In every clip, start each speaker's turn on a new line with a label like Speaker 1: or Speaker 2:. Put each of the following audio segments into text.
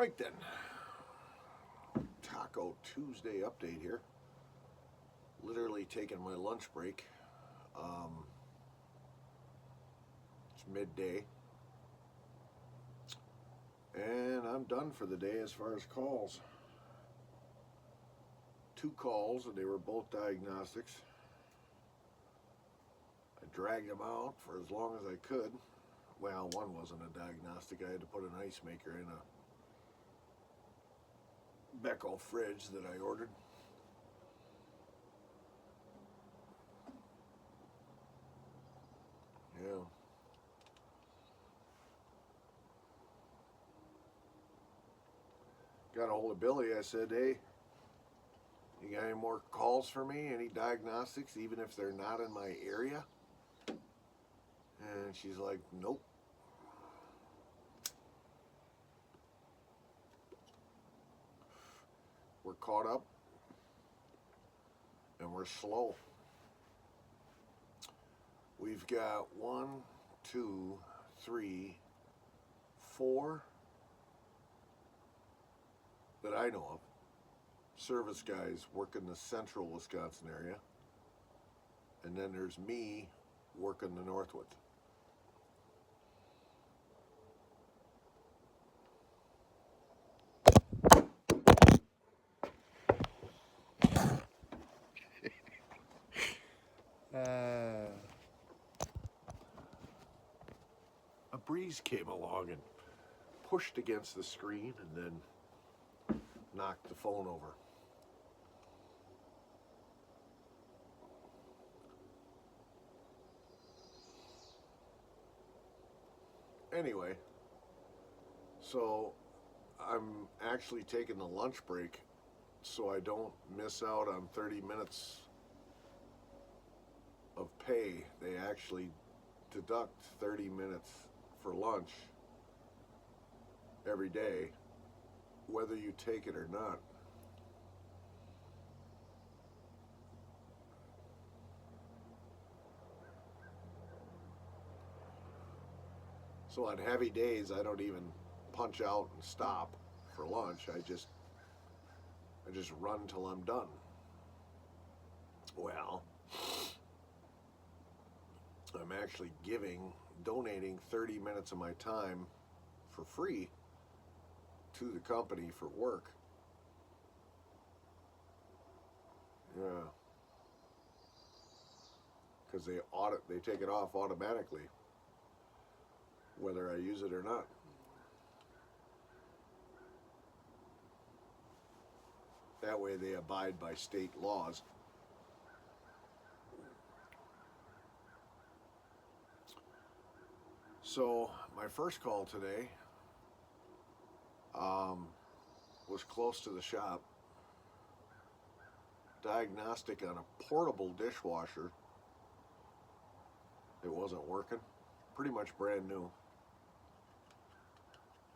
Speaker 1: Right then, Taco Tuesday update here. Literally taking my lunch break. It's midday. And I'm done for the day as far as calls. 2 calls, and they were both diagnostics. I dragged them out for as long as I could. Well, one wasn't a diagnostic. I had to put an ice maker in a Becco fridge that I ordered. Yeah. Got a hold of Billy. I said, hey, you got any more calls for me? Any diagnostics, even if they're not in my area? And she's like, nope. We're caught up and we're slow. We've got 1, 2, 3, 4 that I know of service guys working the central Wisconsin area, and then there's me working the Northwood. A breeze came along and pushed against the screen and then knocked the phone over. Anyway, so I'm actually taking the lunch break so I don't miss out on 30 minutes of pay. They actually deduct 30 minutes for lunch every day, whether you take it or not. So on heavy days, I don't even punch out and stop for lunch. I just run till I'm done. Well, I'm actually donating 30 minutes of my time for free to the company for work. Yeah. Because they take it off automatically, whether I use it or not. That way they abide by state laws. So my first call today was close to the shop. Diagnostic on a portable dishwasher. It wasn't working. Pretty much brand new.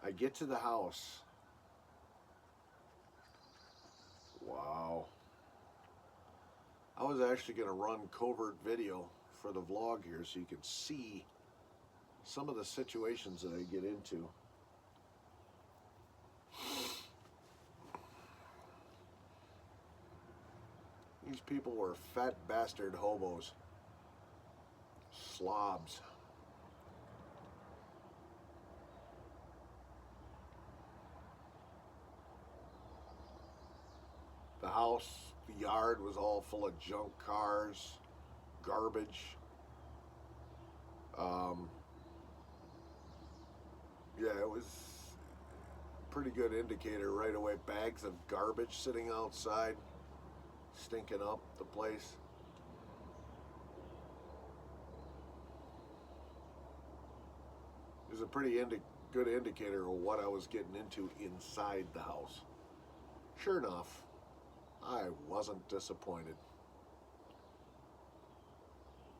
Speaker 1: I get to the house. Wow. I was actually going to run covert video for the vlog here so you could see some of the situations that I get into. These people were fat bastard hobos. Slobs. The house, the yard was all full of junk cars, garbage. Yeah, it was a pretty good indicator right away. Bags of garbage sitting outside, stinking up the place. It was a pretty good indicator of what I was getting into inside the house. Sure enough, I wasn't disappointed.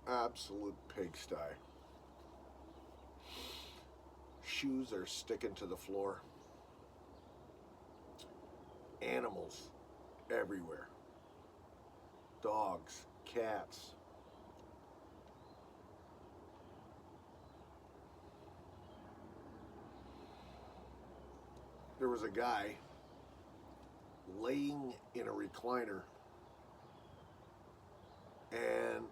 Speaker 1: Absolute pigsty. Shoes are sticking to the floor. Animals everywhere. Dogs, cats. there was a guy laying in a recliner, and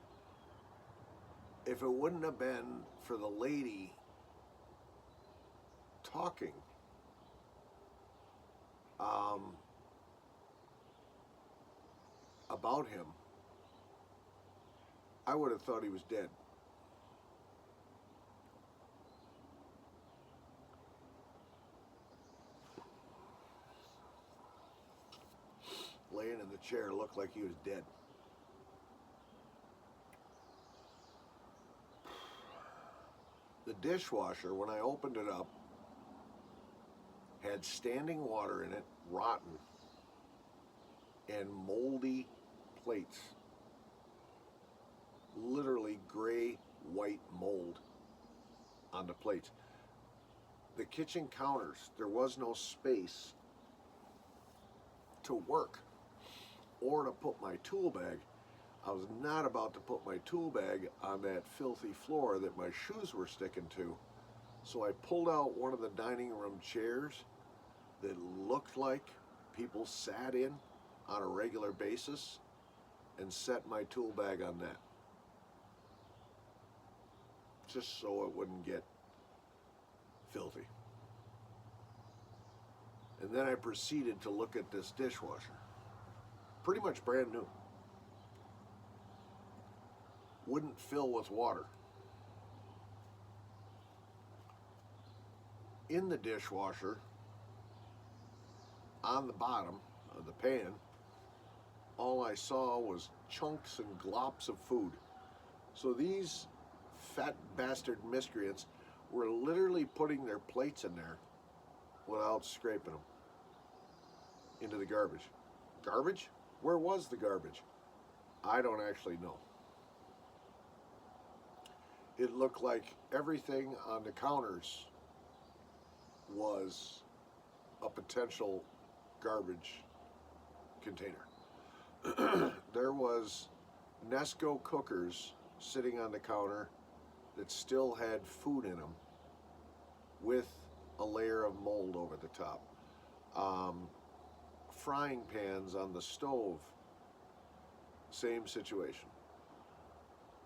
Speaker 1: if it wouldn't have been for the lady talking, about him, I would have thought he was dead. Laying in the chair, looked like he was dead. The dishwasher, when I opened it up, had standing water in it, rotten, and moldy plates. Literally gray, white mold on the plates. The kitchen counters, there was no space to work or to put my tool bag. I was not about to put my tool bag on that filthy floor that my shoes were sticking to. So I pulled out one of the dining room chairs that looked like people sat in on a regular basis and set my tool bag on that, just so it wouldn't get filthy. And then I proceeded to look at this dishwasher. Pretty much brand new. Wouldn't fill with water. In the dishwasher, on the bottom of the pan, all I saw was chunks and glops of food. So these fat bastard miscreants were literally putting their plates in there without scraping them into the garbage. Garbage? Where was the garbage? I don't actually know. It looked like everything on the counters was a potential garbage container. There was Nesco cookers sitting on the counter that still had food in them with a layer of mold over the top. Frying pans on the stove, same situation.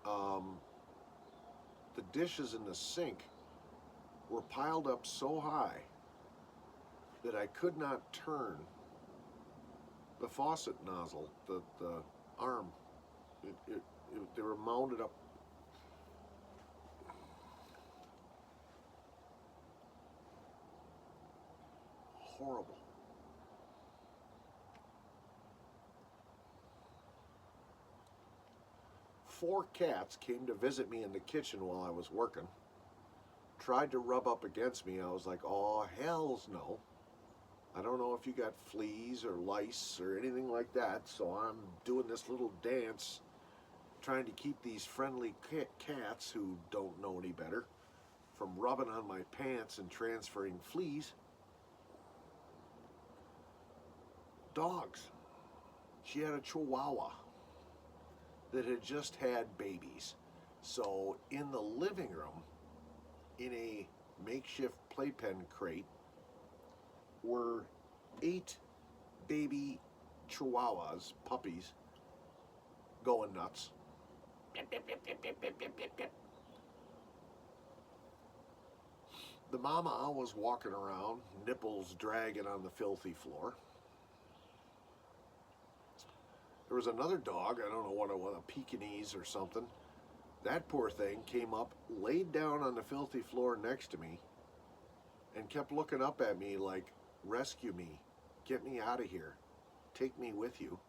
Speaker 1: The dishes in the sink were piled up so high that I could not turn the faucet nozzle, the arm. They were mounted up. Horrible. Four cats came to visit me in the kitchen while I was working. Tried to rub up against me. I was like, oh, hells no. I don't know if you got fleas or lice or anything like that, so I'm doing this little dance trying to keep these friendly cats who don't know any better from rubbing on my pants and transferring fleas. Dogs. She had a Chihuahua that had just had babies. So in the living room, in a makeshift playpen crate, were 8 baby Chihuahuas, puppies, going nuts. The mama was walking around, nipples dragging on the filthy floor. There was another dog, I don't know what it was, a Pekingese or something. That poor thing came up, laid down on the filthy floor next to me, and kept looking up at me like, rescue me, get me out of here, take me with you.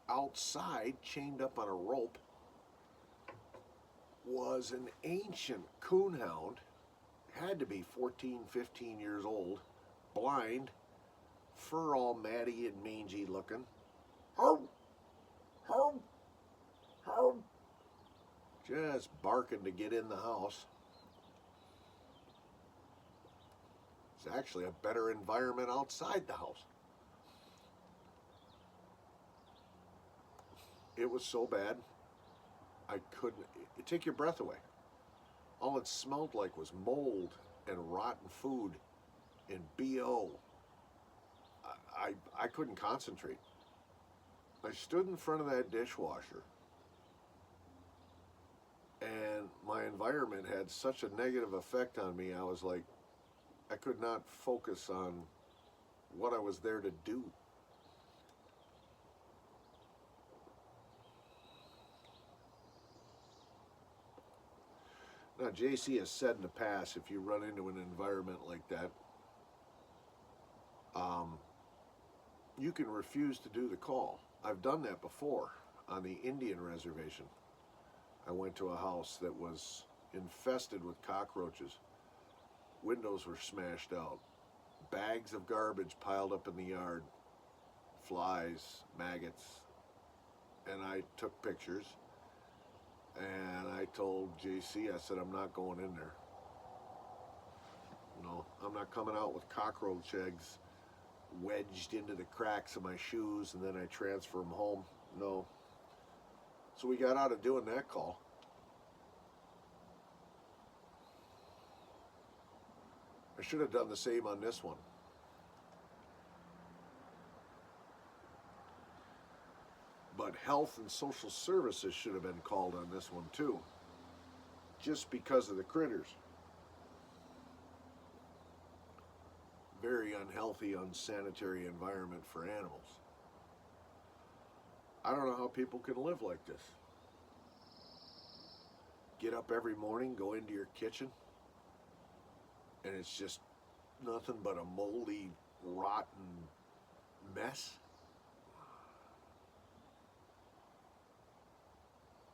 Speaker 1: Outside, chained up on a rope, was an ancient coonhound, had to be 14, 15 years old, blind, fur all matty and mangy looking. Home, home, home. Just barking to get in the house. It's actually a better environment outside the house. It was so bad, I couldn't, it'd take your breath away. All it smelled like was mold and rotten food and BO. I couldn't concentrate. I stood in front of that dishwasher, and my environment had such a negative effect on me. I was like, I could not focus on what I was there to do. Now, JC has said in the past, if you run into an environment like that, you can refuse to do the call. I've done that before on the Indian reservation. I went to a house that was infested with cockroaches. Windows were smashed out. Bags of garbage piled up in the yard. Flies, maggots. And I took pictures. And I told JC, I said, I'm not going in there. No, I'm not coming out with cockroach eggs wedged into the cracks of my shoes and then I transfer them home. No. So we got out of doing that call. I should have done the same on this one. But health and social services should have been called on this one too, just because of the critters. Very unhealthy, unsanitary environment for animals. I don't know how people can live like this. Get up every morning, go into your kitchen, and it's just nothing but a moldy, rotten mess.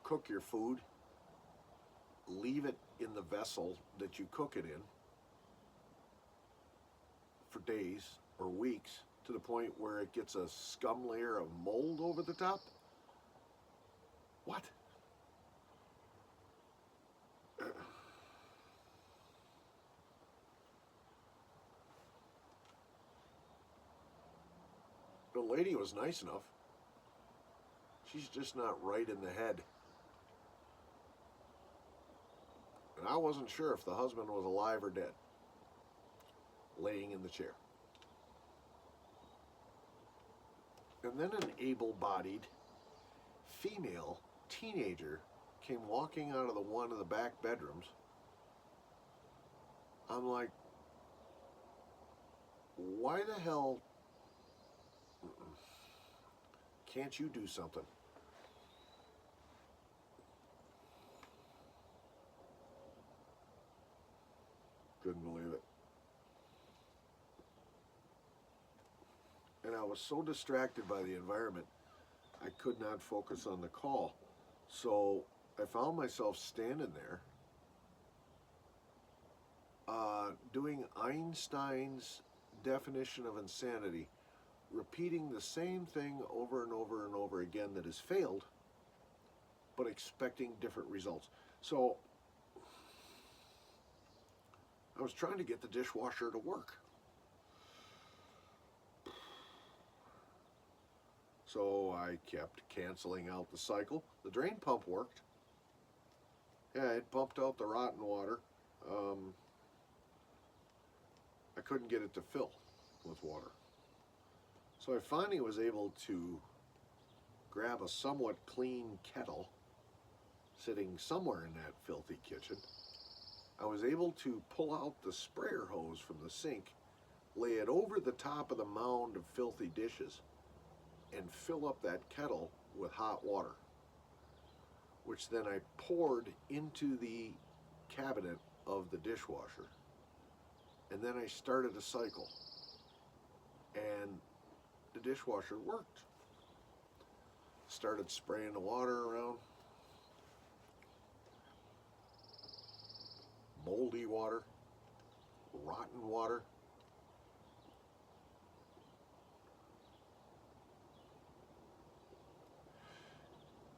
Speaker 1: Cook your food, leave it in the vessel that you cook it in for days or weeks to the point where it gets a scum layer of mold over the top. What? The lady was nice enough. She's just not right in the head. And I wasn't sure if the husband was alive or dead, laying in the chair. And then an able-bodied female teenager came walking out of one of the back bedrooms. I'm like, why the hell can't you do something? Couldn't believe it. And I was so distracted by the environment, I could not focus on the call. So I found myself standing there doing Einstein's definition of insanity, repeating the same thing over and over and over again that has failed, but expecting different results. So I was trying to get the dishwasher to work. So I kept canceling out the cycle. The drain pump worked. Yeah, it pumped out the rotten water. I couldn't get it to fill with water. So I finally was able to grab a somewhat clean kettle sitting somewhere in that filthy kitchen. I was able to pull out the sprayer hose from the sink, lay it over the top of the mound of filthy dishes, and fill up that kettle with hot water, which then I poured into the cabinet of the dishwasher. And then I started a cycle, and the dishwasher worked. Started spraying the water around. Moldy water, rotten water.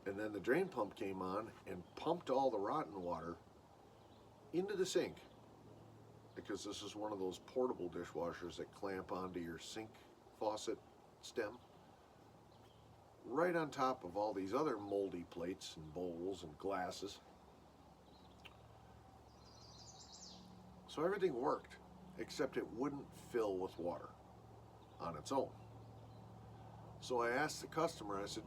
Speaker 1: And then the drain pump came on and pumped all the rotten water into the sink, because this is one of those portable dishwashers that clamp onto your sink faucet stem, right on top of all these other moldy plates and bowls and glasses. So everything worked, except it wouldn't fill with water on its own. So I asked the customer, I said,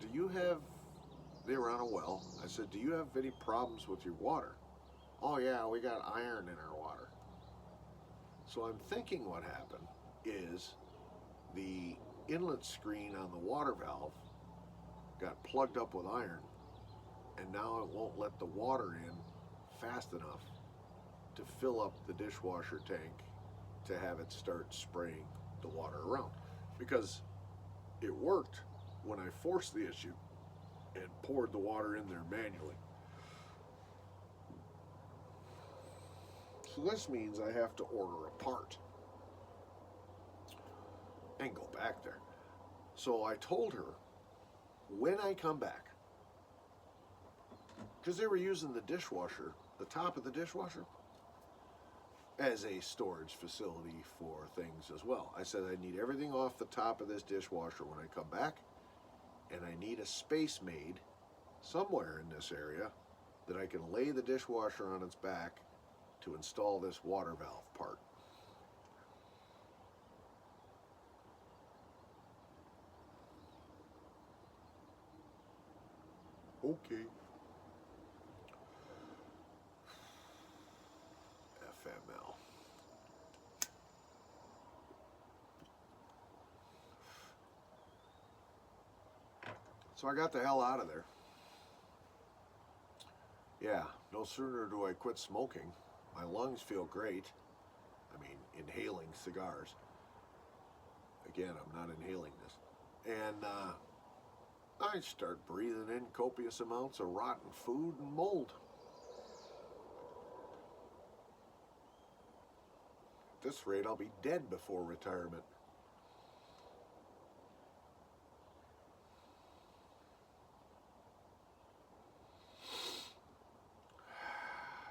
Speaker 1: they were on a well. I said, do you have any problems with your water? Oh yeah, we got iron in our water. So I'm thinking what happened is the inlet screen on the water valve got plugged up with iron, and now it won't let the water in fast enough to fill up the dishwasher tank to have it start spraying the water around. Because it worked when I forced the issue and poured the water in there manually. So this means I have to order a part and go back there. So I told her, when I come back, because they were using the dishwasher, the top of the dishwasher, as a storage facility for things as well. I said I need everything off the top of this dishwasher when I come back, and I need a space made somewhere in this area that I can lay the dishwasher on its back to install this water valve part. Okay. FML. So I got the hell out of there. Yeah, no sooner do I quit smoking, my lungs feel great. I mean, inhaling cigars. Again, I'm not inhaling this. And I start breathing in copious amounts of rotten food and mold. At this rate, I'll be dead before retirement.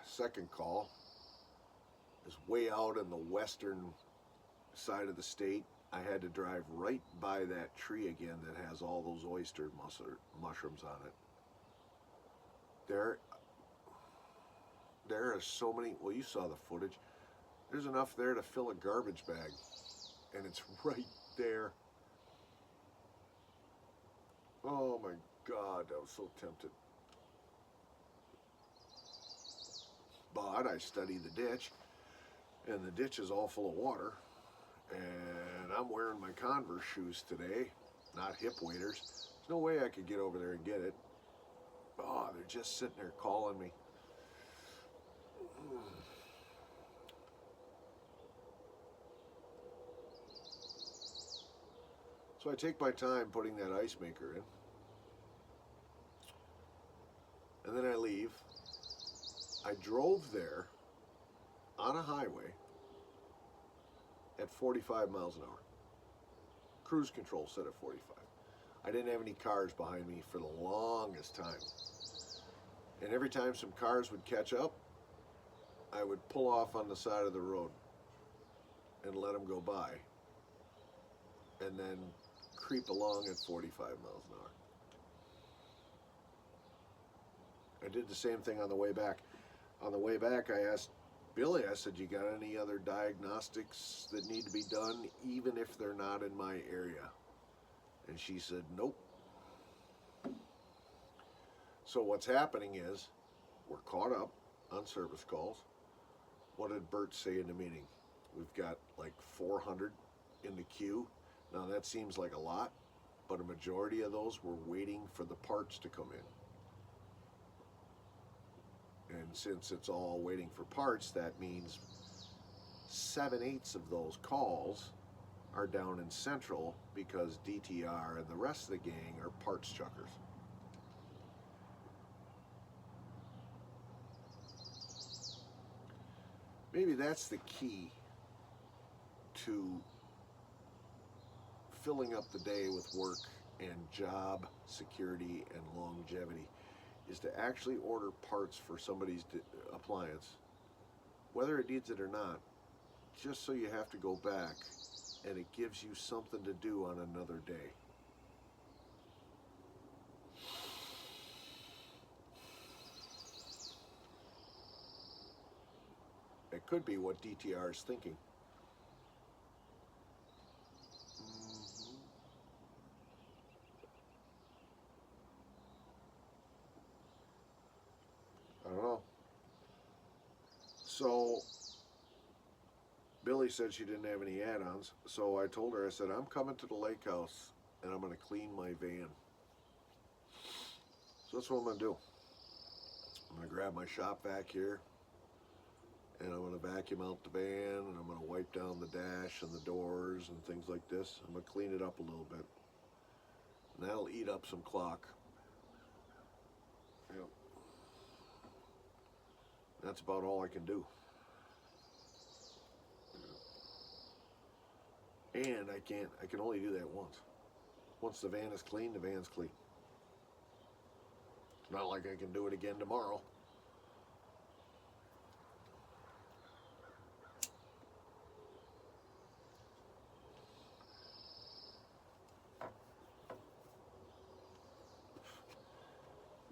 Speaker 1: Second call is way out in the western side of the state. I had to drive right by that tree again that has all those oyster mushrooms on it. There are so many, well, you saw the footage. There's enough there to fill a garbage bag, and it's right there. Oh my God, I was so tempted. But I studied the ditch, and the ditch is all full of water, and I'm wearing my Converse shoes today, not hip waders. There's no way I could get over there and get it. Oh, they're just sitting there calling me. So I take my time putting that ice maker in, and then I leave. I drove there on a highway at 45 miles an hour. Cruise control set at 45. I didn't have any cars behind me for the longest time. And every time some cars would catch up, I would pull off on the side of the road and let them go by, and then creep along at 45 miles an hour. I did the same thing on the way back. On the way back, I asked Billy, I said, you got any other diagnostics that need to be done, even if they're not in my area? And she said, nope. So what's happening is, we're caught up on service calls. What did Bert say in the meeting? We've got like 400 in the queue. Now that seems like a lot, but a majority of those were waiting for the parts to come in. And since it's all waiting for parts, that means 7/8 of those calls are down in Central because DTR and the rest of the gang are parts chuckers. Maybe that's the key to filling up the day with work and job security and longevity, is to actually order parts for somebody's appliance, whether it needs it or not, just so you have to go back and it gives you something to do on another day. It could be what DTR is thinking. I don't know. So Billy said she didn't have any add-ons, so I told her, I said, I'm coming to the lake house and I'm going to clean my van. So that's what I'm going to do. I'm going to grab my shop vac here and I'm going to vacuum out the van and I'm going to wipe down the dash and the doors and things like this. I'm going to clean it up a little bit. And that'll eat up some clock. Yep. That's about all I can do. And I can only do that once. Once the van is clean, the van's clean. It's not like I can do it again tomorrow.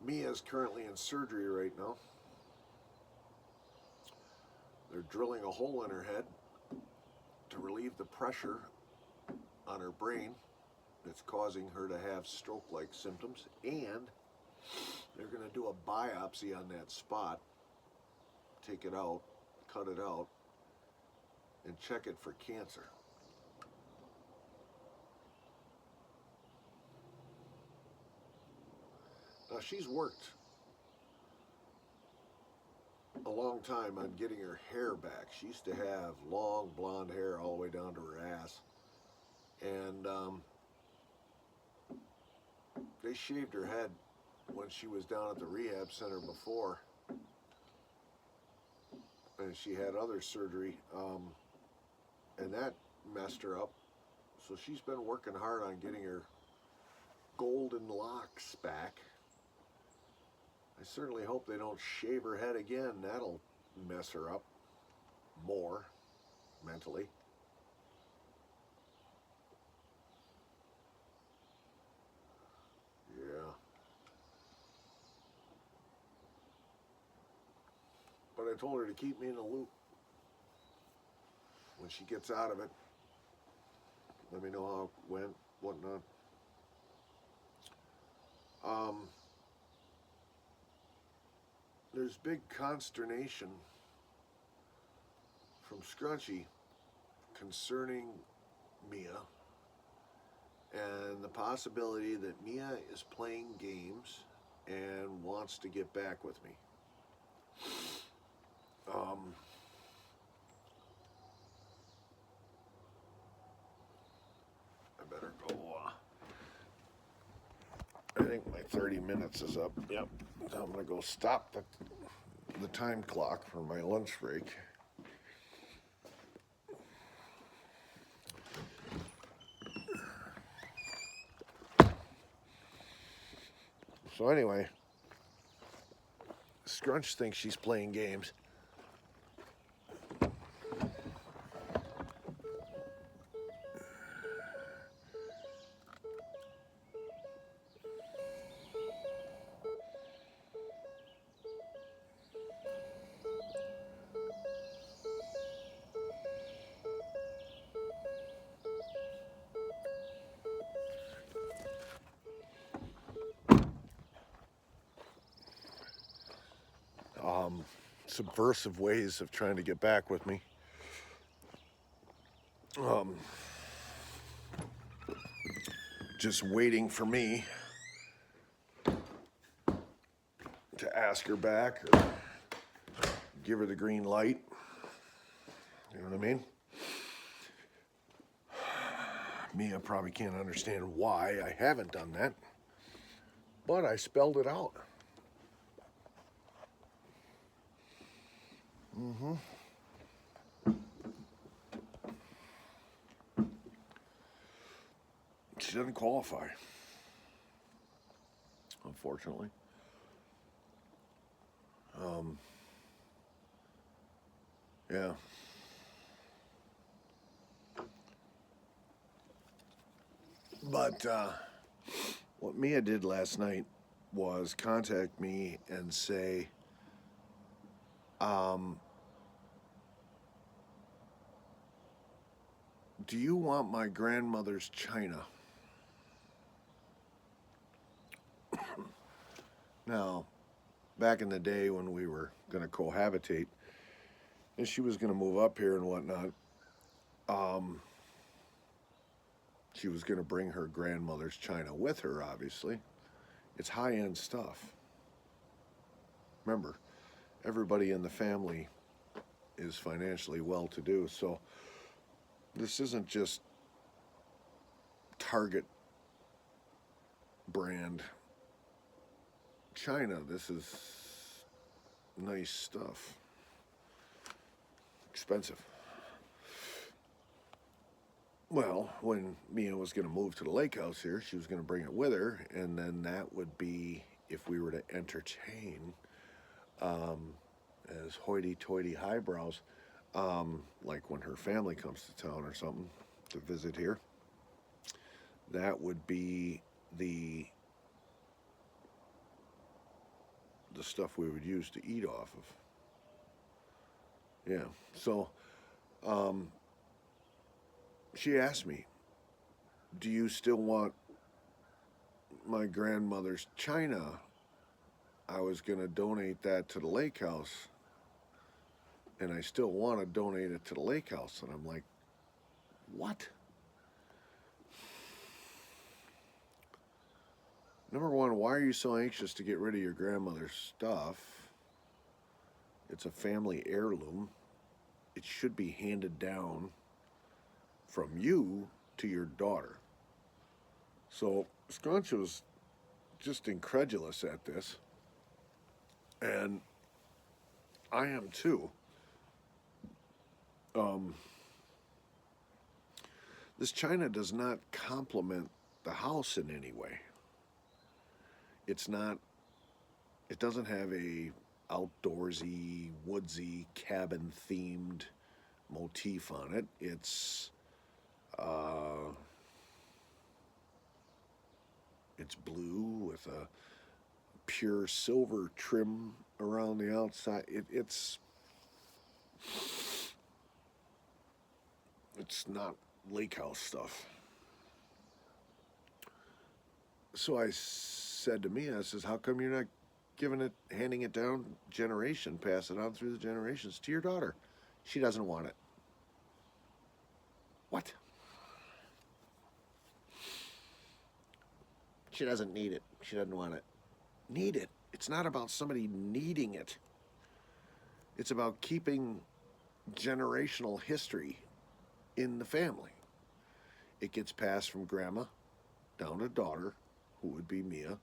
Speaker 1: Mia's currently in surgery right now. They're drilling a hole in her head to relieve the pressure on her brain that's causing her to have stroke-like symptoms, and they're going to do a biopsy on that spot, take it out, cut it out, and check it for cancer. Now, she's worked a long time on getting her hair back. She used to have long blonde hair all the way down to her ass. And they shaved her head when she was down at the rehab center before. And she had other surgery, and that messed her up. So she's been working hard on getting her golden locks back. I certainly hope they don't shave her head again. That'll mess her up more mentally. Yeah. But I told her to keep me in the loop. When she gets out of it, let me know how it went, whatnot. There's big consternation from Scrunchy concerning Mia and the possibility that Mia is playing games and wants to get back with me. I better go. I think my 30 minutes is up. Yep. So I'm going to go stop the time clock for my lunch break. So anyway, Scrunch thinks she's playing games. Subversive ways of trying to get back with me. Just waiting for me to ask her back or give her the green light. You know what I mean? Mia probably can't understand why I haven't done that, but I spelled it out. She doesn't qualify, unfortunately. Yeah. But what Mia did last night was contact me and say, do you want my grandmother's china? Now, back in the day when we were going to cohabitate, and she was going to move up here and whatnot, she was going to bring her grandmother's china with her, obviously. It's high-end stuff. Remember, everybody in the family is financially well-to-do, so this isn't just Target brand china. This is nice stuff. Expensive. Well, when Mia was going to move to the lake house here, she was going to bring it with her, and then that would be, if we were to entertain as hoity-toity highbrows, like when her family comes to town or something to visit here, that would be the stuff we would use to eat off of. Yeah, so she asked me, do you still want my grandmother's china? I was going to donate that to the lake house, and I still want to donate it to the lake house. And I'm like, what? Number one, why are you so anxious to get rid of your grandmother's stuff? It's a family heirloom. It should be handed down from you to your daughter. So Scrunch was just incredulous at this, and I am too. This china does not complement the house in any way. It's not, it doesn't have a outdoorsy, woodsy, cabin-themed motif on it. It's blue with a pure silver trim around the outside. It's not lake house stuff. So I said to Mia, I says, how come you're not handing it down generation, pass it on through the generations to your daughter? She doesn't want it. What? She doesn't need it. She doesn't want it. Need it? It's not about somebody needing it. It's about keeping generational history in the family. It gets passed from grandma down to daughter, who would be Mia,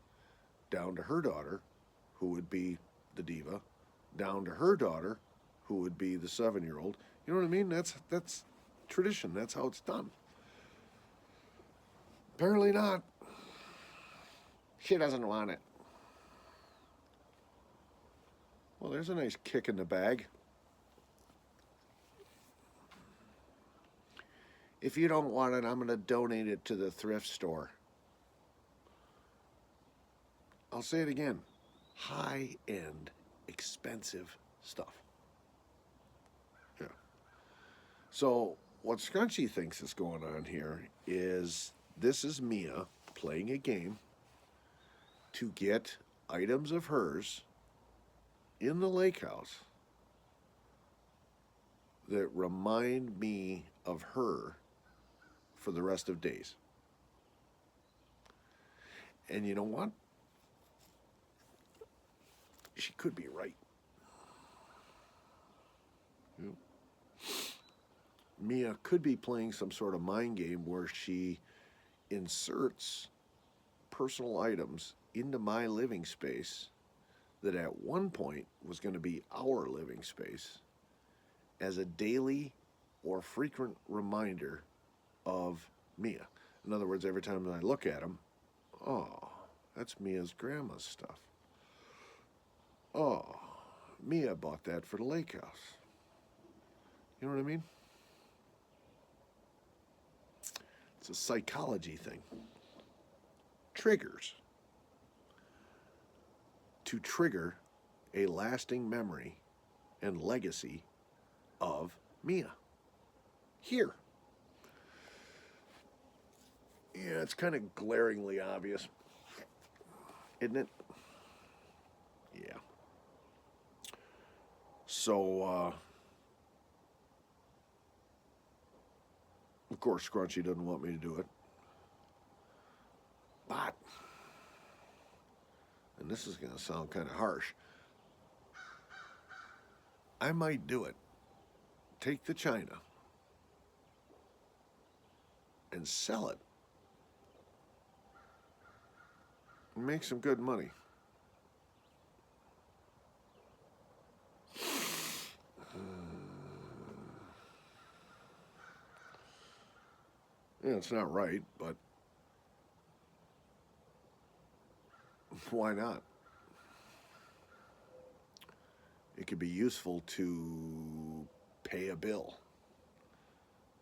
Speaker 1: down to her daughter, who would be the diva, down to her daughter, who would be the 7-year-old. You know what I mean? That's tradition. That's how it's done. Apparently not. She doesn't want it. Well, there's a nice kick in the bag. If you don't want it, I'm going to donate it to the thrift store. I'll say it again. High-end, expensive stuff. Yeah. So what Scrunchy thinks is going on here is this is Mia playing a game to get items of hers in the lake house that remind me of her for the rest of days. And you know what? She could be right. Yeah. Mia could be playing some sort of mind game where she inserts personal items into my living space that at one point was going to be our living space as a daily or frequent reminder of Mia. In other words, every time I look at them, oh, that's Mia's grandma's stuff. Oh, Mia bought that for the lake house. You know what I mean? It's a psychology thing. Triggers. To trigger a lasting memory and legacy of Mia. Here. Yeah, it's kind of glaringly obvious, isn't it? Yeah. So, of course, Scrunchy doesn't want me to do it. But, and this is going to sound kind of harsh, I might do it. Take the china and sell it and make some good money. Yeah, it's not right, but why not? It could be useful to pay a bill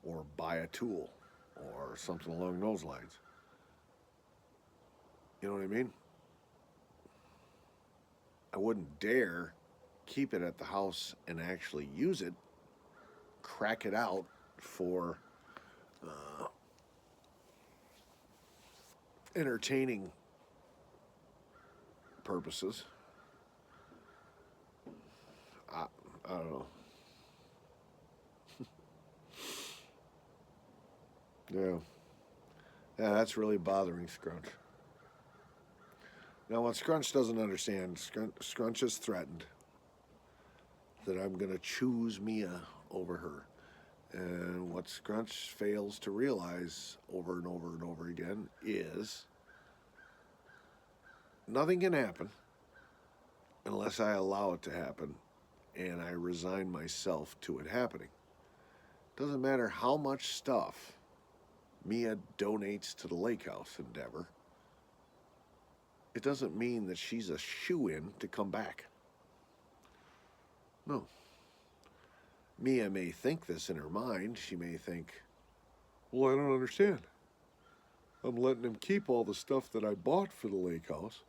Speaker 1: or buy a tool or something along those lines. You know what I mean? I wouldn't dare keep it at the house and actually use it, crack it out for entertaining purposes. I, I don't know. Yeah. Yeah, that's really bothering Scrunch. Now, what Scrunch doesn't understand, Scrunch has threatened that I'm going to choose Mia over her. And what Scrunch fails to realize over and over and over again is nothing can happen unless I allow it to happen and I resign myself to it happening. Doesn't matter how much stuff Mia donates to the lake house endeavor, it doesn't mean that she's a shoo-in to come back. No. Mia may think this in her mind. She may think, well, I don't understand. I'm letting him keep all the stuff that I bought for the lake house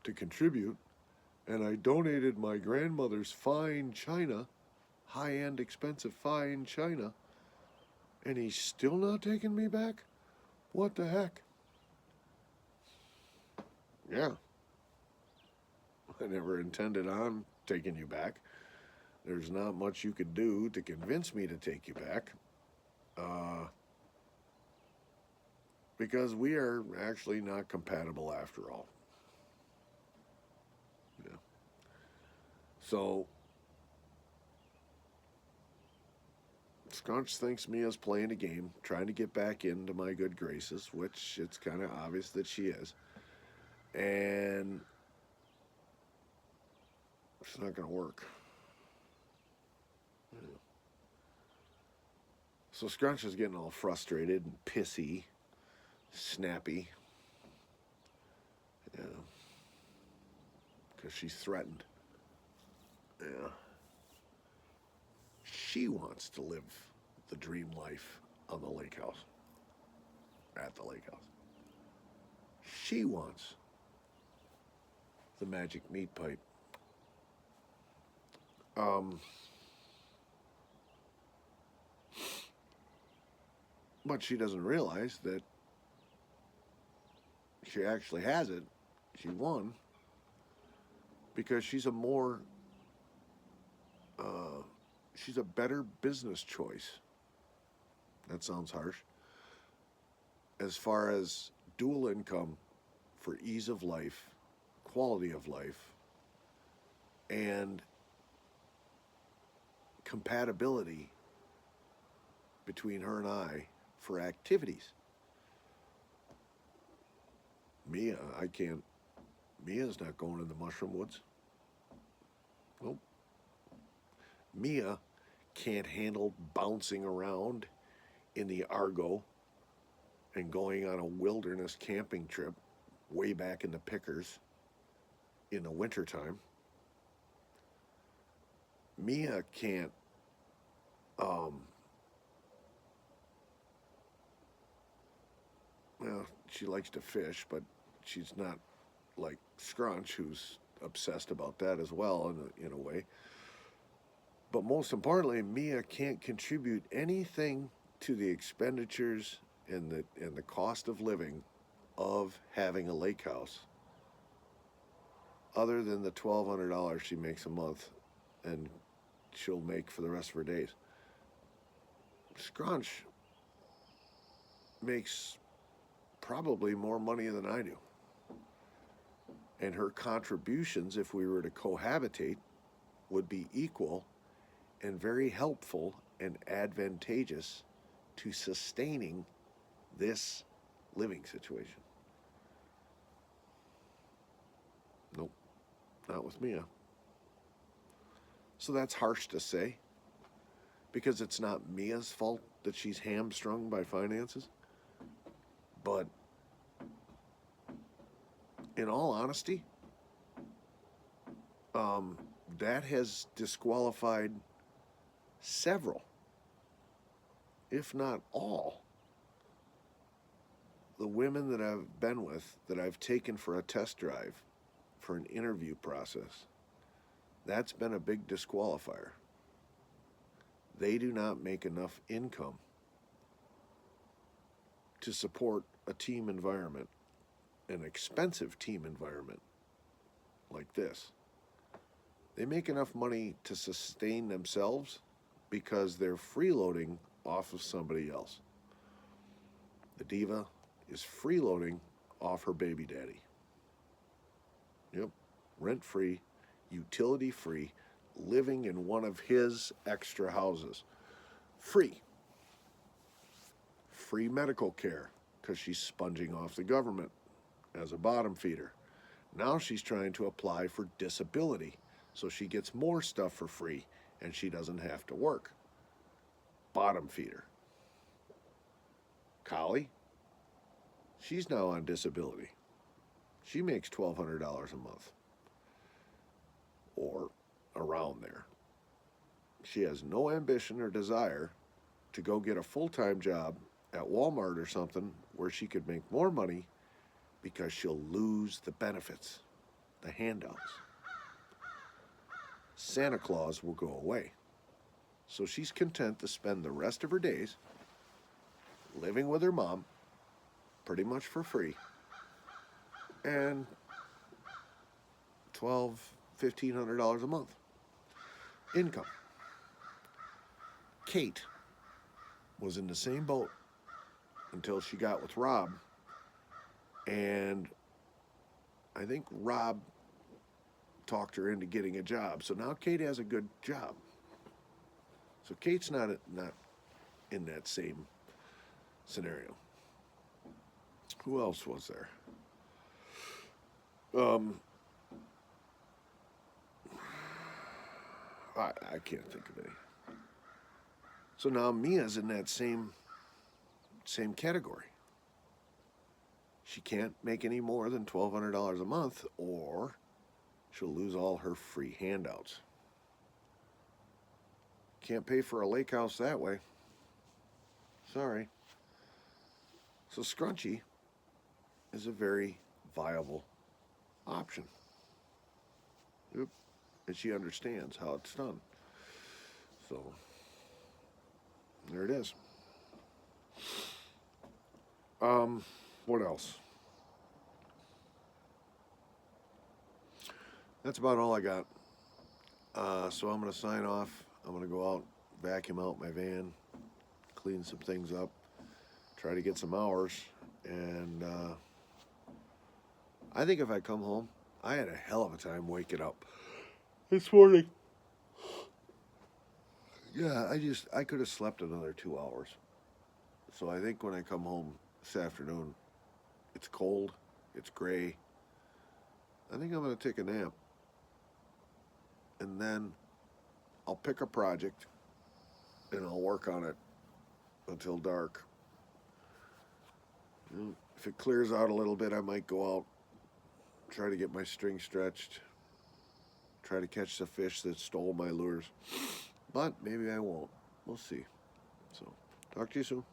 Speaker 1: to contribute, and I donated my grandmother's fine china, high-end, expensive fine china, and he's still not taking me back? What the heck? Yeah. I never intended on taking you back. There's not much you could do to convince me to take you back. Because we are actually not compatible after all. Yeah. So, Scrunch thinks Mia's playing a game, trying to get back into my good graces, which it's kind of obvious that she is. And it's not going to work. So Scrunch is getting all frustrated and pissy, snappy. Yeah. Because she's threatened. Yeah. She wants to live the dream life on the lake house. At the lake house. She wants the magic meat pipe. But she doesn't realize that she actually has it. She won because she's a more, she's a better business choice. That sounds harsh. As far as dual income for ease of life, quality of life, and compatibility between her and I for activities. Mia, I can't. Mia's not going in the mushroom woods. Nope. Mia can't handle bouncing around in the Argo and going on a wilderness camping trip way back in the Pickers in the wintertime. Mia can't well, she likes to fish, but she's not like Scrunch, who's obsessed about that as well in a way. But most importantly, Mia can't contribute anything to the expenditures and the cost of living of having a lake house, other than the $1,200 she makes a month and she'll make for the rest of her days. Scrunch makes probably more money than I do. And her contributions, if we were to cohabitate, would be equal and very helpful and advantageous to sustaining this living situation. Nope, not with Mia. So that's harsh to say, because it's not Mia's fault that she's hamstrung by finances. But in all honesty, that has disqualified several, if not all, the women that I've been with, that I've taken for a test drive, for an interview process. That's been a big disqualifier. They do not make enough income to support a team environment, an expensive team environment like this. They make enough money to sustain themselves because they're freeloading off of somebody else. The diva is freeloading off her baby daddy. Yep, rent-free, utility-free, living in one of his extra houses. Free. Free medical care, because she's sponging off the government as a bottom feeder. Now she's trying to apply for disability, so she gets more stuff for free and she doesn't have to work. Bottom feeder. Collie, she's now on disability. She makes $1,200 a month, or around there. She has no ambition or desire to go get a full-time job at Walmart or something where she could make more money, because she'll lose the benefits, the handouts. Santa Claus will go away. So she's content to spend the rest of her days living with her mom, pretty much for free, and $1,200, $1,500 a month income. Kate was in the same boat until she got with Rob, and I think Rob talked her into getting a job. So now Kate has a good job. So Kate's not in that same scenario. Who else was there? I can't think of any. So now Mia's in that same category. She can't make any more than $1,200 a month, or she'll lose all her free handouts. Can't pay for a lake house that way. Sorry. So Scrunchy is a very viable option. Yep. And she understands how it's done. So there it is. What else? That's about all I got. So I'm going to sign off. I'm going to go out, vacuum out my van, clean some things up, try to get some hours. And I think if I come home, I had a hell of a time waking up this morning. Yeah, I could have slept another 2 hours. So I think when I come home this afternoon, it's cold, it's gray. I think I'm going to take a nap. And then I'll pick a project and I'll work on it until dark. If it clears out a little bit, I might go out, try to get my string stretched, try to catch the fish that stole my lures. But maybe I won't. We'll see. So, talk to you soon.